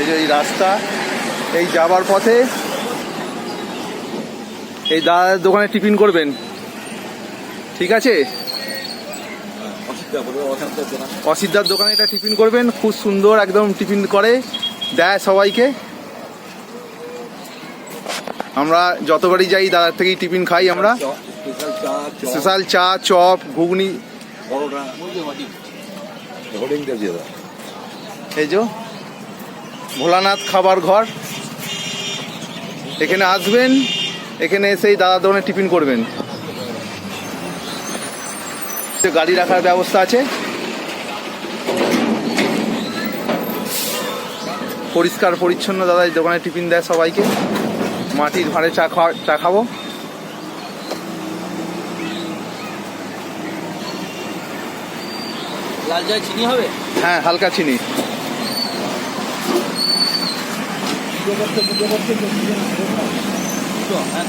এই যে এই রাস্তা, এই যাবার পথে এই দাদার দোকানে টিফিন করবেন, ঠিক আছে? অসিতদার দোকানে এটা টিফিন করবেন, খুব সুন্দর একদম টিফিন করে, দেয় সবাইকে। আমরা যতবারই যাই দাদার থেকেই টিফিন খাই আমরা। স্পেশাল চা, চপ, ঘুগনি। এই যে ভোলানাথ খাবার ঘর, এখানে আসবেন, এখানে এসেই দাদার দোকানে টিফিন করবেন। গাড়ি রাখার ব্যবস্থা আছে, পরিষ্কার পরিচ্ছন্ন দাদা এই দোকানে টিফিন দেয় সবাইকে। মাটির ভাঁড়ে চা খাবো। লাল চায় চিনি হবে? হ্যাঁ, হালকা চিনি। হ্যাঁ